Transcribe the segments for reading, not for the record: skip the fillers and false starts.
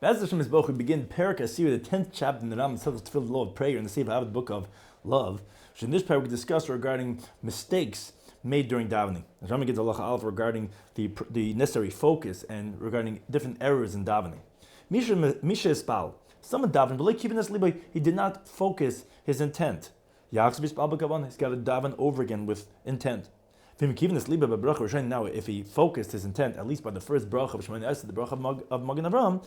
As the Shemis Boch, we begin Birkas, the 10th chapter in the Rambam, Tefilah, the law of prayer, in the Tefilah, the book of love. So in this part, we discuss regarding mistakes made during davening. The Rambam gives halacha aleph regarding the necessary focus and regarding different errors in davening. Misha Espal, someone davened, but like keeping this libo, he did not focus his intent. He's got to daven over again with intent. Now, if he focused his intent, at least by the first bracha of Shemona Esrei, the bracha of Magen Avraham,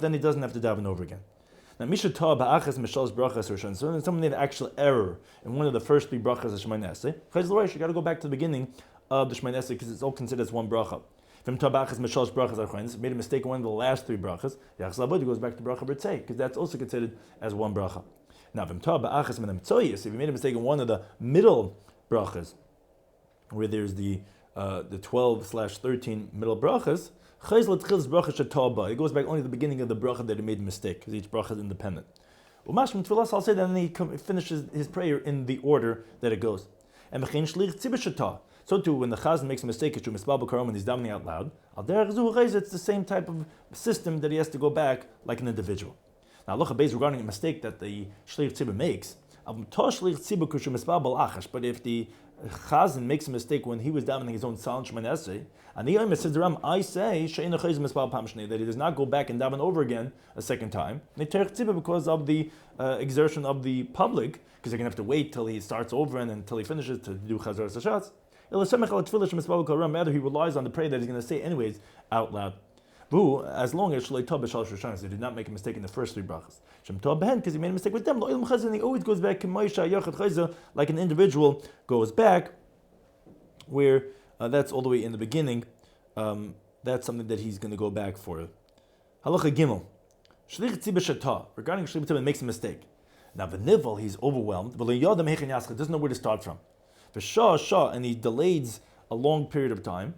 then he doesn't have to daven over again. Now, so someone made an actual error in one of the first three brachas of Shemona Esrei, you got to go back to the beginning of the Shemona Esrei because it's all considered as one bracha. If made a mistake in one of the last three brachas, he goes back to bracha b'tzei because that's also considered as one bracha. Now, if he made a mistake in one of the middle brachas, where there's the 12/13 middle brachas, it goes back only to the beginning of the bracha that he made a mistake, because each bracha is independent. I'll say that, and then he finishes his prayer in the order that it goes. And so too, when the chazan makes a mistake, when he's davening out loud, it's the same type of system that he has to go back like an individual. Now, regarding a mistake that the shliach tzibur makes, but if the chazan makes a mistake when he was davening his own silent Shemona Esrei, and the Yom says the Ram, I say that he does not go back and daven over again a second time, because of the exertion of the public, because they're going to have to wait till he starts over and until he finishes to do chazar sashatz. Rather, he relies on the prayer that he's going to say anyways out loud. As long as they did not make a mistake in the first three brachas. Because he made a mistake with them, and he always goes back like an individual goes back, where that's all the way in the beginning. That's something that he's going to go back for. Halacha Gimel. Regarding Shlich Tzibur makes a mistake. Now the nivel, he's overwhelmed, but he doesn't know where to start from. And he delays a long period of time.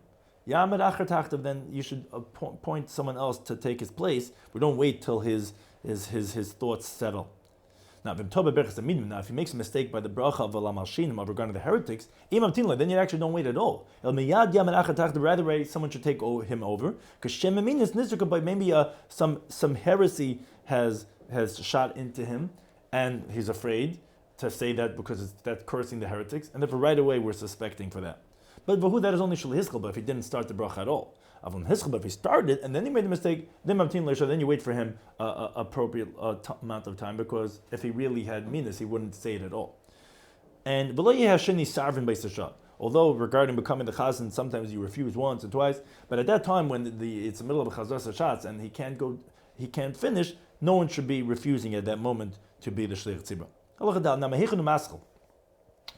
Then you should appoint someone else to take his place. We don't wait till his thoughts settle. Now, if he makes a mistake by the bracha of Alamalshinim regarding the heretics, then you actually don't wait at all. Rather, someone should take him over, because maybe some heresy has shot into him, and he's afraid to say that because that's cursing the heretics, and therefore right away we're suspecting for that. But that is only shul hischalba if he didn't start the bracha at all. Avon hischalba if he started and then he made a mistake, then you wait for him appropriate amount of time, because if he really had minas, he wouldn't say it at all. And although regarding becoming the chazan, sometimes you refuse once and twice, but at that time when it's the middle of a chazar sashatz and he can't finish, no one should be refusing at that moment to be the shlich tzibur. The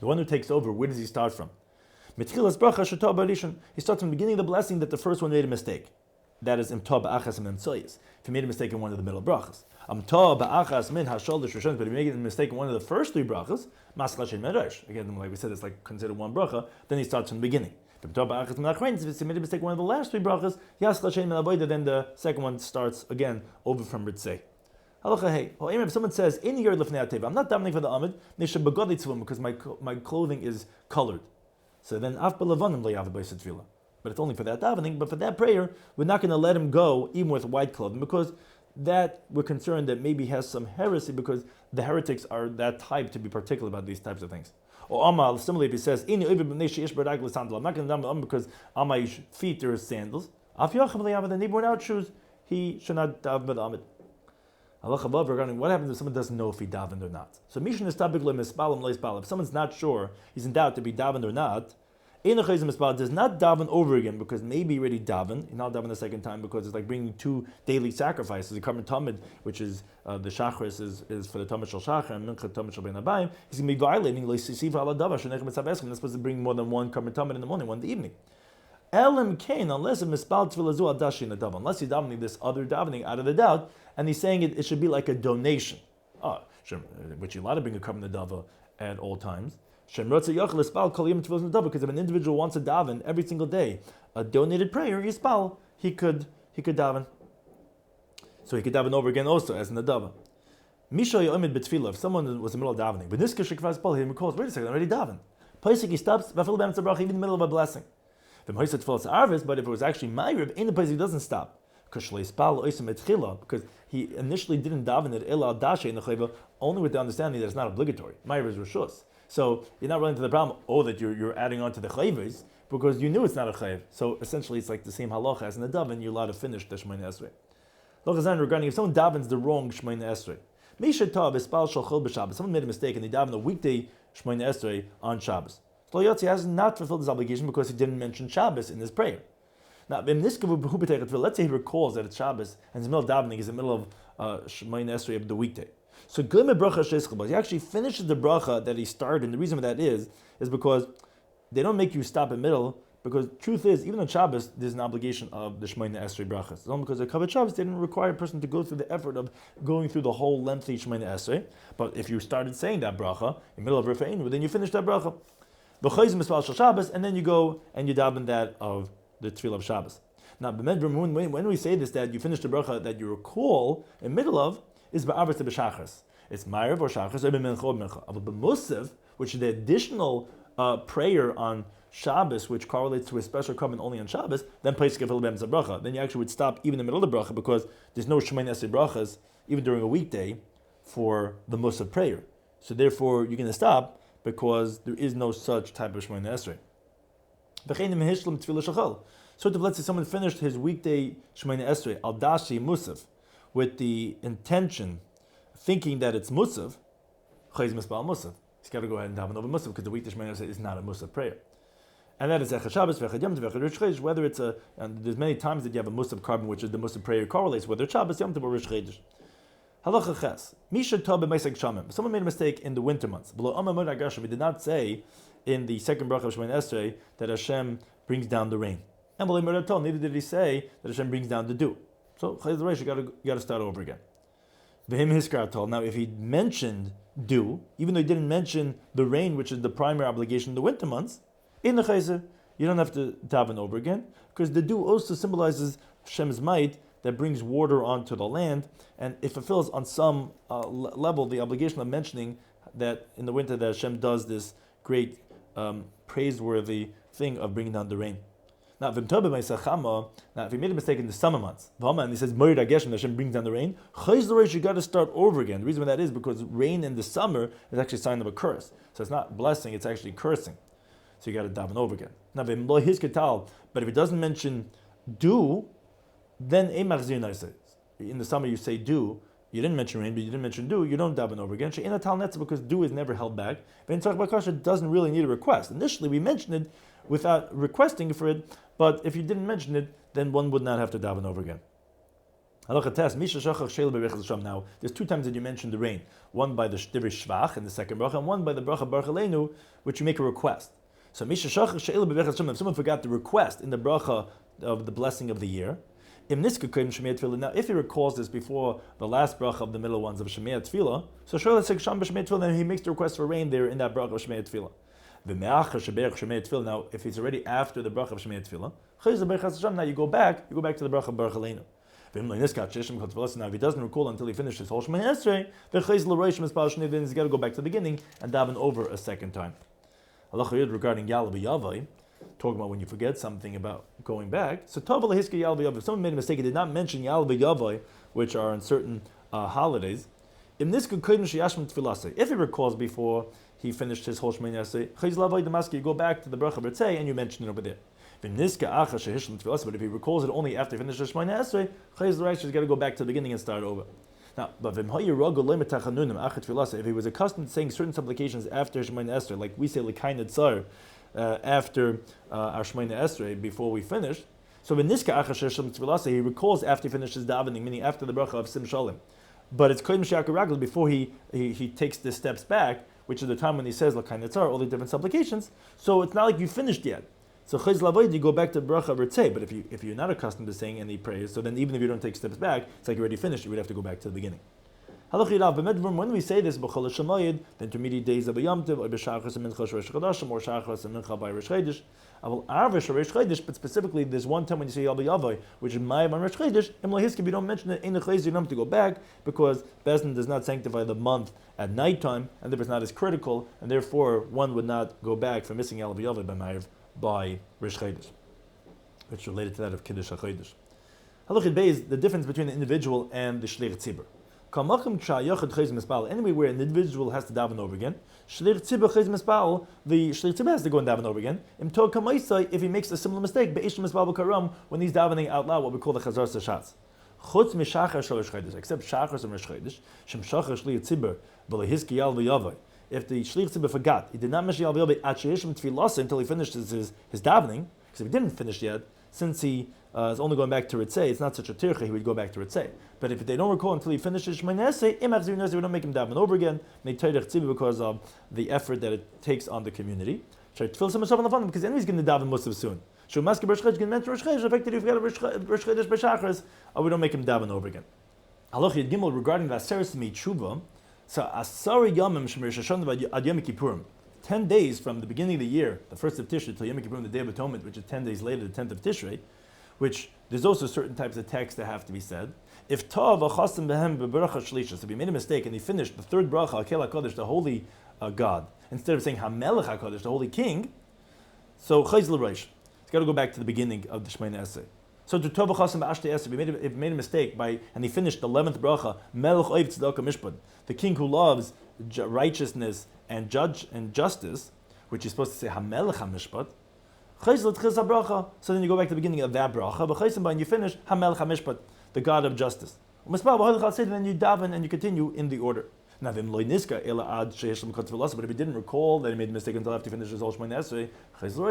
one who takes over, where does he start from? He starts from the beginning of the blessing that the first one made a mistake. That is imta ba'achas min tzoyis. If he made a mistake in one of the middle brachas, imta ba'achas min hasholish rishon. But if he made a mistake in one of the first three brachas, maskal shein medrash. Again, like we said, it's like considered one bracha. Then he starts from the beginning. If he made a mistake in one of the last three brachas, yaskal shein min, then the second one starts again over from ritzei. Halacha hey. If someone says in here lifnei ateva, I'm not davening for the amid, because my clothing is colored. So then, but it's only for that davening. But for that prayer, we're not going to let him go even with white clothing, because that we're concerned that maybe he has some heresy, because the heretics are that type to be particular about these types of things. Or Amal, similarly, if he says, I'm not going to daven because on my feet there are sandals. The neighbor without shoes, he should not daven with Amid. Allah regarding what happens if someone doesn't know if he davened or not. So Mishneh is if someone's not sure, he's in doubt to be davened or not, does not daven over again, because maybe he already davened, not daven the second time, because it's like bringing two daily sacrifices. The Karban Tamid, which is the Shachris is for the Tamid Shal Shachar and Mincha Tamid Shal Ben Abayim, he's going to be violating that's supposed to bring more than one Karban Tamid in the morning, one in the evening. Elam Kain, unless unless you're davening this other davening out of the doubt, and he's saying it should be like a donation. Which you're allowed to bring a Karban Nedava at all times. Because if an individual wants to daven every single day, a donated prayer, he could daven. So he could daven over again also as in the dava. If someone was in the middle of davening, but this he recalls, wait a second, I already davened. He stops, even in the middle of a blessing. But if it was actually Ma'ariv, in the place he doesn't stop. because he initially didn't daven it ela dashe in the chayva, only with the understanding that it's not obligatory. Ma'ariv is rishus. So you're not running into the problem, that you're adding on to the chayvas, because you knew it's not a chayv. So essentially it's like the same halacha as in the daven, you're allowed to finish the Shemoneh Esrei. Regarding if someone davens the wrong Shemoneh Esrei. Someone made a mistake and they daven the weekday Shemoneh Esrei on Shabbos. So he has not fulfilled his obligation because he didn't mention Shabbos in his prayer. Now, let's say he recalls that it's Shabbos and his middle of davening is in the middle of Shemoneh Esrei of the weekday. So he actually finishes the bracha that he started, and the reason for that is because they don't make you stop in middle, because truth is, even on Shabbos, there's an obligation of the Shemoneh Esrei brachas. It's only because the covered Shabbos didn't require a person to go through the effort of going through the whole lengthy Shemoneh Esrei. But if you started saying that bracha in the middle of Rifa'inu, then you finish that bracha. And then you go and you daven that of the Tefilah of Shabbos. Now, when we say this, that you finish the bracha that you recall in middle of, is ba'avos to b'shachas. It's ma'ariv or shachas or b'mincha or b'mincha. But b'musav, which is the additional prayer on Shabbos, which correlates to a special covenant only on Shabbos, then place kefil b'emza bracha. Then you actually would stop even in the middle of the bracha, because there's no Shemoneh Esrei brachas even during a weekday for the musav prayer. So therefore, you're going to stop because there is no such type of Shemoneh Esrei. So let's say someone finished his weekday Shemoneh Esrei al dashi musav with the intention, thinking that it's musav, chayz misbal musav. He's got to go ahead and daven over musav because the weekday Shemoneh Esrei is not a musav prayer. And that is Echad Shabbos, V'echad Yom Tov, V'echad Rish Chodesh, whether it's and there's many times that you have a musav carbon, which is the musav prayer correlates, whether it's Shabbos, Yom Tov, or Rish Chodesh. Halacha Ches. Misha Tov b'Meisek Shamim. Someone made a mistake in the winter months. Below Amar Mod Agashem, we did not say in the second bracha of Shemoneh Esrei that Hashem brings down the rain. And below Mod Atol, neither did he say that Hashem brings down the dew. So Chayz Reish, you got to start over again. V'him Hiskar Atol. Now, if he mentioned dew, even though he didn't mention the rain, which is the primary obligation in the winter months, in the Chayzer, you don't have to daven over again, because the dew also symbolizes Hashem's might that brings water onto the land, and it fulfills on some level the obligation of mentioning that in the winter that Hashem does this great praiseworthy thing of bringing down the rain. Now, if he made a mistake in the summer months, and he says, Hashem brings down the rain, you got to start over again. The reason for that is because rain in the summer is actually a sign of a curse. So it's not blessing, it's actually cursing. So you got to daven over again. Now, but if he doesn't mention dew, then in the summer you say dew, you didn't mention rain, but you didn't mention dew, you don't daven over again. Because dew is never held back. It doesn't really need a request. Initially we mentioned it without requesting for it, but if you didn't mention it, then one would not have to daven over again. Now, there's two times that you mentioned the rain. One by the Divrei Shvach in the second bracha, and one by the bracha Baruch Aleinu, which you make a request. So if someone forgot the request in the bracha of the blessing of the year, now if he recalls this before the last bracha of the middle ones of Shemei Tefilah, so surely then he makes the request for rain there in that bracha of Shemei Tefilah. Now if it's already after the bracha of Shemei Tefilah, now you go back to the bracha of Baruch Aleinu. Now if he doesn't recall until he finishes his whole Shemoneh Esrei, then he's got to go back to the beginning and daven over a second time. Halacha regarding Yalav Yavai, talking about when you forget something about going back. So Tavala Hiska Yalav Yavai. If someone made a mistake, he did not mention Yalav Yavai, which are on certain holidays. If he recalls before he finished his whole Shemoneh Esrei, you go back to the bracha B'Tzei and you mention it over there. But if he recalls it only after he finishes Shemoneh Esrei, he's got to go back to the beginning and start over. Now, if he was accustomed to saying certain supplications after Shemoneh Esrei, like we say L'kain Tzar after our Shemoneh Esrei before we finish, so when he recalls after he finishes davening, meaning after the bracha of Sim Shalom. But it's Kodim Shakar Ragel before he takes the steps back, which is the time when he says L'kain Tzar, all the different supplications. So it's not like you finished yet. So Chayz Lavoid, you go back to bracha Ritzei, but if you're not accustomed to saying any prayers, so then even if you don't take steps back, it's like you already finished, you would have to go back to the beginning. When we say this, B'chol HaShamayid, the intermediate days of a Yom Tov, or B'shachas and Minchas Rosh Chodashim, or Shachas and Mincha by Rosh Chodesh, Avol Arvish or Rosh Chodesh, but specifically there's one time when you say Yalva Yavai, which is Mayim on Rosh Chodesh, and if you don't mention it in the Chayz, you don't have to go back, because Bezdin does not sanctify the month at nighttime, and therefore it's not as critical, and therefore one would not go back for missing Yalva Yavai by Mayim by Rosh Chodesh, which is related to that of Kiddush HaChodesh. Halachid Bey is the difference between the individual and the Shlich Tzibur. Anyway, where an individual has to daven over again, the Shlich Tzibur has to go and daven over again. If he makes a similar mistake, when he's davening out loud, what we call the Chazar Sashatz. Except Shachar and Rosh Chodesh, Shem Shachar Shlich Tzibur, B'lehizki Yal V'Yavai. If the Shlich Tzibur forgot, he did not mention Yal V'Yavai at Sheishim Tefilah until he finished his davening, because if he didn't finish yet, since he is only going back to Ritzei, it's not such a tircha, he would go back to Ritzei. But if they don't recall until he finishes Shmoneh Esrei, we don't make him daven over again, because of the effort that it takes on the community. Because then he's going to daven most of soon. We don't make him daven over again. Halachid Gimel regarding the Aseres Tshuva, so Asari Yamim Shemir Shashon Ad Yom Kippurim, 10 days from the beginning of the year, the first of Tishrei, till Yom Kippurim, the Day of Atonement, which is 10 days later, the 10th of Tishrei, which there's also certain types of texts that have to be said. If Tav Achasim Behem Bebracha Shlisha, so if he made a mistake and he finished the third bracha, Akel HaKadosh, the holy God, instead of saying HaMelech HaKadosh, the holy king, so Chayz L'Reish, it's got to go back to the beginning of the Shmoneh Esrei. So to Tov Achasim B'Ashtei Esrei, if he made a mistake and he finished the 11th bracha, Melech Oiv Tzedakah Mishpat, the king who loves righteousness and justice, which is supposed to say HaMelech HaMishpat, so then you go back to the beginning of that bracha, and you finish HaMelech HaMishpat, the God of justice. Then you daven and you continue in the order. Now, but if he didn't recall that he made a mistake until after he finished his whole Shmoneh Esrei,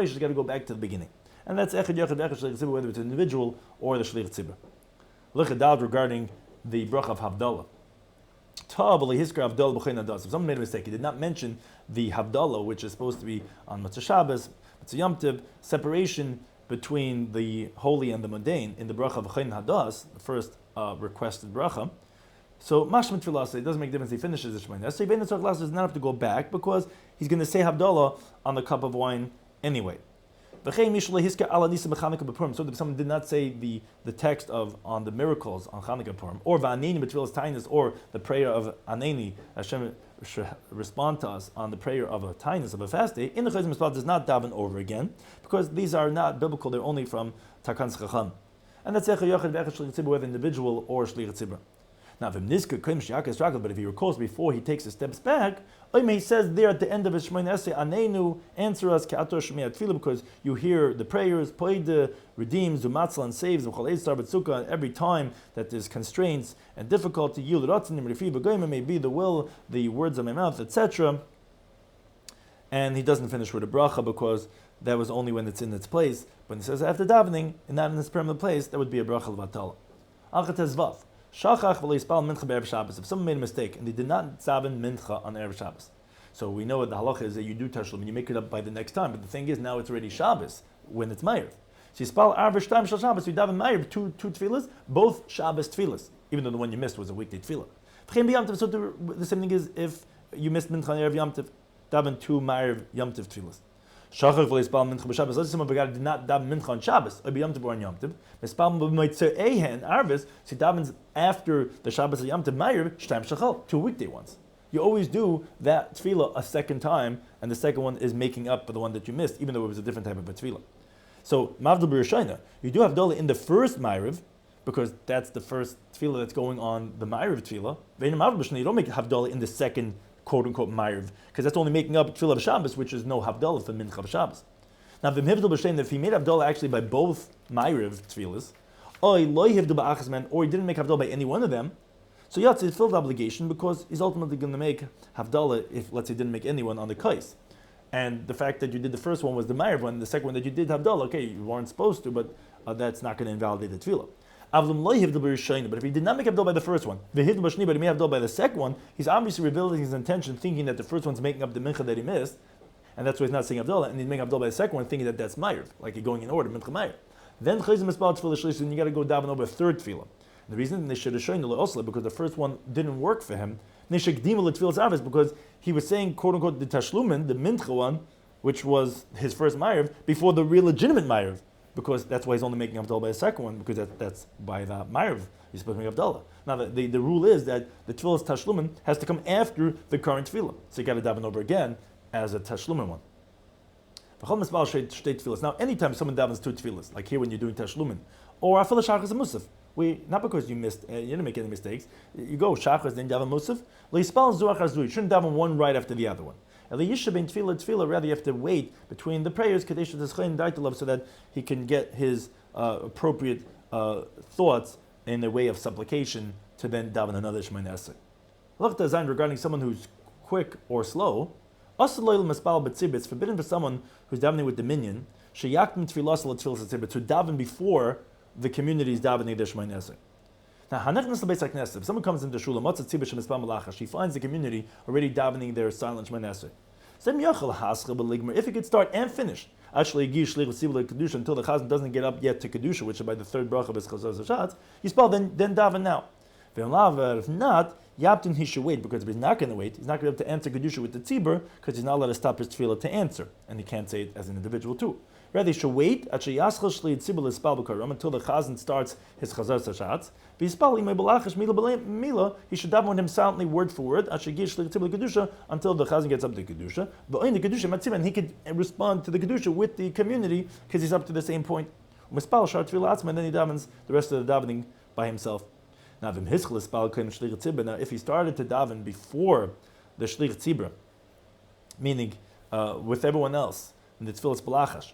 he's got to go back to the beginning. And that's Echad Yachad Echad Shlich Tzibur, whether it's an individual or the Shlich Tzibur. Look at that regarding the bracha of Havdalah. If someone made a mistake, he did not mention the Havdalah, which is supposed to be on Matzah Shabbos, Matzah Yom Tov, separation between the holy and the mundane in the bracha of Chayin Hadas, the first requested bracha. So Mashmat Tfilah, it doesn't make a difference. He finishes the Shmoneh Esrei. Bein Tzorach does not have to go back because he's going to say Havdalah on the cup of wine anyway. So if someone did not say the text of on the miracles on Chanukah Purim, or Va'aneni B'Tfilas Tainis, or the prayer of Aneni, Hashem respond to us on the prayer of a Tainis, of a fast day, in the Chayz Mitzvah does not daven over again, because these are not biblical, they're only from Takan Chacham. And that's Echad Yachad V'Echad Shlich Tzibur, whether individual or Shlich Tzibur. Now, but if he recalls before he takes his steps back, he says there at the end of his Shmoneh Esrei, Anenu, answer us, Ka'ator Shmei Tefilah, because you hear the prayers, Poide, redeems, Zumatzla, and saves, and every time that there's constraints and difficulty, may be the will, the words of my mouth, etc. And he doesn't finish with a bracha because that was only when it's in its place. When he says after davening, and not in its permanent place, that would be a bracha l'vatala. Achatezvav. Shachach v'leispal mincha be'erev Shabbos. If someone made a mistake and they did not daven mincha on erev Shabbos, so we know what the halacha is that you do tashlumin, you make it up by the next time. But the thing is, now it's already Shabbos when it's Ma'ariv. So you spal arvish time shal Shabbos, you daven Ma'ariv two tefillas, both Shabbos tefillas, even though the one you missed was a weekday tefillah. So the same thing is if you missed mincha on erev Yom Tov, daven two Ma'ariv Yom Tov tefillas. Shachach v'leispal mincha b'Shabbos. Let's say someone did not daven mincha on Shabbos, or Yom Tov or on Yom Tov. Mispal b'motzei and arvis. So he davens after the Shabbos or Yom Tov Ma'ariv sh'taim shachal, two weekday ones. You always do that tefillah a second time, and the second one is making up for the one that you missed, even though it was a different type of a tefillah. So mavdal b'Rishayna, you do have Havdalah in the first Ma'ariv, because that's the first tefillah that's going on the Ma'ariv tefillah. You don't make Havdalah in the second quote-unquote Ma'ariv, because that's only making up Tefillah Shabbos, which is no Havdalah for Mincha Shabbos. Now, if he made Havdalah actually by both Ma'ariv Tefillahs, or he didn't make Havdalah by any one of them, so yeah, it's a filled obligation, because he's ultimately going to make Havdalah if, let's say, he didn't make anyone on the Kais. And the fact that you did the first one was the Ma'ariv one, the second one that you did Havdalah, okay, you weren't supposed to, but that's not going to invalidate the Tefillah. But if he did not make Havdalah by the first one, but he made Havdalah by the second one, he's obviously revealing his intention, thinking that the first one's making up the mincha that he missed, and that's why he's not saying Havdalah, and he's making Havdalah by the second one, thinking that that's Ma'ariv, like you're going in order, mincha Ma'ariv. Then Chayzim Mispal Tefilah Shlish, and you got to go daven over a third tefillah. The reason they should have shown also because the first one didn't work for him, because he was saying quote unquote the Tashlumin, the mincha one, which was his first Ma'ariv, before the real legitimate Ma'ariv. Because that's why he's only making Havdalah by the second one, because that's by the Ma'ariv. He's supposed to make Havdalah. Now, the rule is that the Tefillah's Tashlumin has to come after the current Tefillah. So you got to daven over again as a Tashlumin one. Now, anytime someone davens two Tefillahs, like here when you're doing Tashlumin, or Afil Shachas and Musaf, not because you missed, you didn't make any mistakes. You go Shachar, then daven Musaf. Leispal Zuach Hazui. You shouldn't daven one right after the other one. Rather, you have to wait between the prayers so that he can get his appropriate thoughts in the way of supplication to then daven another Shemoneh Esrei. Lachta Zayin regarding someone who's quick or slow. It's forbidden for someone who's davening with dominion to daven before the community is davening their Shemoneh Esrei. Now, if someone comes into shul, she finds the community already davening their silent Shemoneh Esrei. If he could start and finish, until the chazan doesn't get up yet to kedusha, which is by the third bracha of his chazar zashat, you spell then daven now. If not, Yaptin he should wait, because if he's not going to wait, he's not going to be able to answer kedusha with the tzibur, because he's not allowed to stop his tefillah to answer, and he can't say it as an individual too. Rather, he should wait until the chazan starts his chazar sashatz. He should daven with him silently, word for word, until the chazan gets up to kedusha. And he could respond to the kedusha with the community because he's up to the same point. And then he davens the rest of the davening by himself. Now, if he started to daven before the shlich tzibra, meaning with everyone else, and the tefillah is balachash,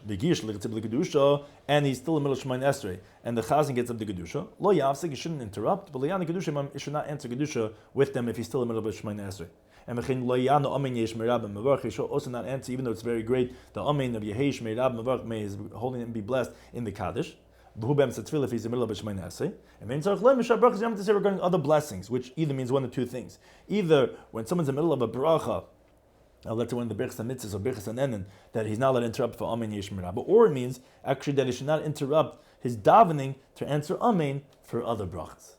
and he's still in the middle of Shemoneh Esrei, and the chazan gets up to kedusha, lo yafsek, he shouldn't interrupt, but he should not answer kedusha with them if he's still in the middle of Shemoneh Esrei. And he should also not answer, even though it's very great, the amen of Yehesh Meirab Mavarch, may his holy name be blessed in the Kaddish. If he's in the middle of a Shemoneh Esrei, and then to say regarding other blessings, which either means one of two things. Either when someone's in the middle of a bracha, let's say one of the Birkas mitzvahs or Birkas Anenin, that he's not allowed to interrupt for Amen Yesh Mirabah, or it means actually that he should not interrupt his davening to answer Amen for other brachas.